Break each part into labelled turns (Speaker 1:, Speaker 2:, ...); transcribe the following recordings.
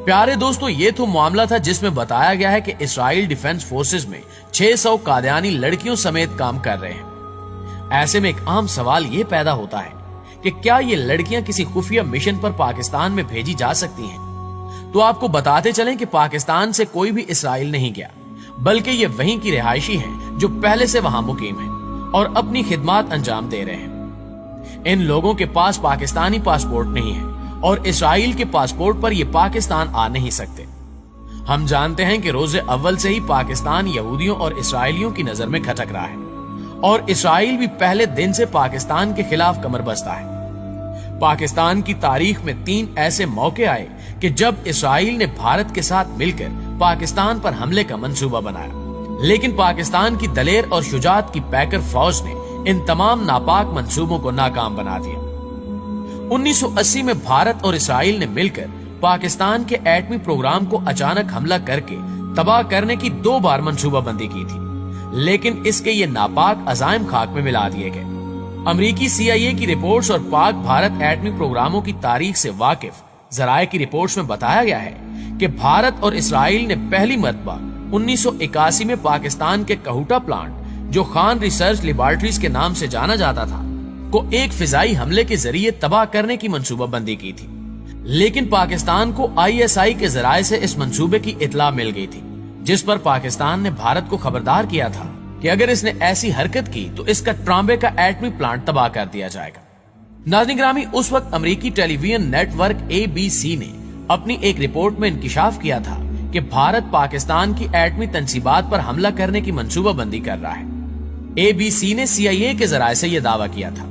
Speaker 1: प्यारे दोस्तों, ये तो मामला था जिसमें बताया गया है कि इस्राइल डिफेंस फोर्सेस में 600 कादियानी लड़कियों समेत काम कर रहे हैं। ऐसे में एक आम सवाल ये पैदा होता है कि क्या ये लड़कियां किसी खुफिया मिशन पर पाकिस्तान में भेजी जा सकती हैं? तो आपको बताते चलें कि पाकिस्तान से कोई भी इस्राइल नहीं गया, बल्कि ये वहीं की रिहायशी हैं जो पहले से वहां मुकीम हैं और अपनी खिदमत अंजाम दे रहे हैं। इन लोगों के पास पाकिस्तानी पासपोर्ट नहीं है और इस्राइल के पासपोर्ट पर ये पाकिस्तान आ नहीं सकते। हम जानते हैं कि रोजे अव्वल से ही पाकिस्तान यहूदियों और इसराइलियों की नजर में खटक रहा है और इसराइल भी पहले दिन से पाकिस्तान के खिलाफ कमर बस्ता है। पाकिस्तान की तारीख में 3 ऐसे मौके आए कि जब इसराइल ने भारत के साथ मिलकर पाकिस्तान पर हमले का मंसूबा बनाया, लेकिन पाकिस्तान की दलेर और शुजात की पैकर फौज ने इन तमाम नापाक मंसूबों को नाकाम बना दिया। 1980 में भारत और इसराइल ने मिलकर पाकिस्तान के एटमी प्रोग्राम को अचानक हमला करके तबाह करने की 2 बार मंसूबाबंदी की थी, लेकिन इसके ये नापाक अजाइम खाक में मिला दिए गए। अमेरिकी CIA की रिपोर्ट्स और पाक भारत एटमी प्रोग्रामों की तारीख से वाकिफ जराये की रिपोर्ट्स में बताया गया है कि भारत और इसराइल ने पहली मरतबा 1981 में पाकिस्तान के कहूटा प्लांट, जो खान रिसर्च लेबोरेटरीज के नाम से जाना जाता था, को एक फिजाई हमले के जरिए तबाह करने की मंसूबाबंदी की थी। लेकिन पाकिस्तान को ISI के जराये से इस मंसूबे की इतला मिल गई थी, जिस पर पाकिस्तान ने भारत को खबरदार किया था कि अगर इसने ऐसी हरकत की तो इसका ट्रांबे का एटमी प्लांट तबाह कर दिया जाएगा। नाज़रीन ग्रामी, उस वक्त अमेरिकी टेलीविजन नेटवर्क ABC ने अपनी एक रिपोर्ट में इंकिशाफ किया था कि भारत पाकिस्तान की एटमी तंसीबात पर हमला करने की मंसूबाबंदी कर रहा है। ABC ने CIA के जराये से यह दावा किया था।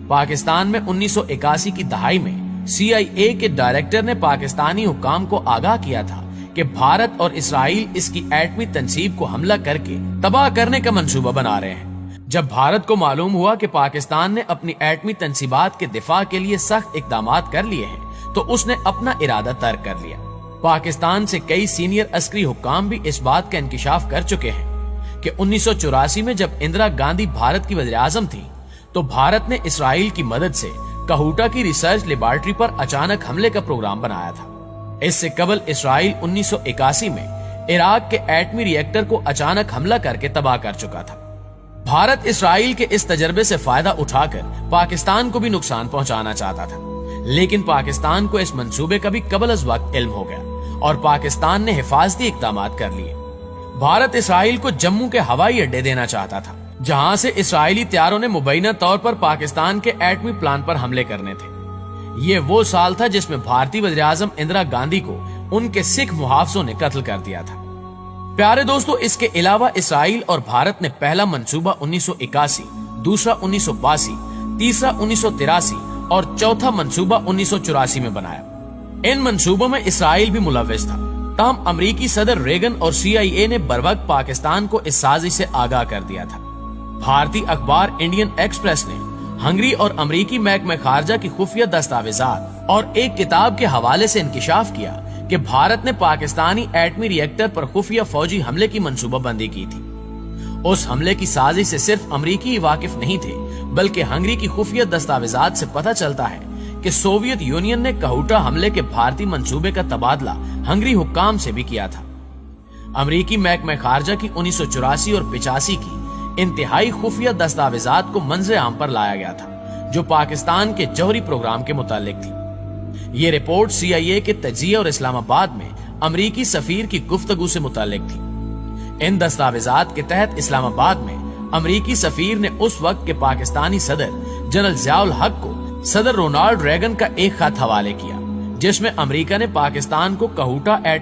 Speaker 1: पाकिस्तान में 1981 की दहाई में CIA के डायरेक्टर ने पाकिस्तानी हुकाम को आगाह किया था कि भारत और इसराइल इसकी एटमी तंसीब को हमला करके तबाह करने का मंसूबा बना रहे हैं। जब भारत को मालूम हुआ कि पाकिस्तान ने अपनी एटमी तंसीबात के दिफा के लिए सख्त इकदामात कर लिए हैं, तो उसने अपना इरादा तर्क कर लिया। पाकिस्तान से कई सीनियर अस्करी हुकाम भी इस बात का इंकिशाफ कर चुके हैं कि 1984 में जब इंदिरा गांधी भारत की वज़ीर आज़म थी, तो भारत ने इसराइल की मदद से कहूटा की रिसर्च लेबोरेटरी पर अचानक हमले का प्रोग्राम बनाया था। इससे कबल इसराइल 1981 में इराक के एटमी रिएक्टर को अचानक हमला करके तबाह कर चुका था। भारत इसराइल के इस तजर्बे से फायदा उठाकर पाकिस्तान को भी नुकसान पहुंचाना चाहता था, लेकिन पाकिस्तान को इस मंसूबे का भी कबल अज़ वक्त इल्म हो गया और पाकिस्तान ने हिफाजती इकदामात कर लिए। भारत इसराइल को जम्मू के हवाई अड्डे देना चाहता था, जहां से इसराइली त्यारों ने मुबैना तौर पर पाकिस्तान के एटमी प्लान पर हमले करने थे। ये वो साल था जिसमें भारतीय वज़ीर आज़म इंदिरा गांधी को उनके सिख मुहाफिजों ने कत्ल कर दिया था। प्यारे दोस्तों, इसके अलावा इसराइल और भारत ने पहला मंसूबा 1981, दूसरा 1982, तीसरा 1983 और चौथा मंसूबा 1984 में बनाया। इन मंसूबों में इसराइल भी मुलव्विस था। तमाम अमेरिकी सदर रेगन और CIA ने बरवक्त पाकिस्तान को इस साजिश से आगाह कर दिया था। भारतीय अखबार इंडियन एक्सप्रेस ने हंगरी और अमेरिकी महकमे खारजा की खुफिया दस्तावेजात और एक किताब के हवाले से इंकिशाफ किया कि भारत ने पाकिस्तानी एटमी रिएक्टर पर खुफिया फौजी हमले की मंसूबाबंदी की थी। उस हमले की साजिश से सिर्फ अमेरिकी ही वाकिफ नहीं थे, बल्कि हंगरी की खुफिया दस्तावेजात से पता चलता है कि सोवियत यूनियन ने कहूटा हमले के भारतीय मंसूबे का तबादला हंगरी हुक्काम से भी किया था। अमेरिकी महकमे खारजा की 1984 और 85 की इंतहाई खुफिया दस्तावेजात को मंजर आम पर लाया गया था, जो पाकिस्तान के जौहरी प्रोग्राम के मुतालिक थी। ये रिपोर्ट CIA के तजिया और इस्लामाबाद में अमेरिकी सफीर की गुफ्तगू से मुतालिक थी। इन दस्तावेजात के तहत इस्लामाबाद में अमेरिकी सफीर ने उस वक्त के पाकिस्तानी सदर जनरल ज़ियाउल हक को सदर रोनाल्ड रेगन का एक खत हवाले किया, जिसमें अमेरिका ने पाकिस्तान को कहूटा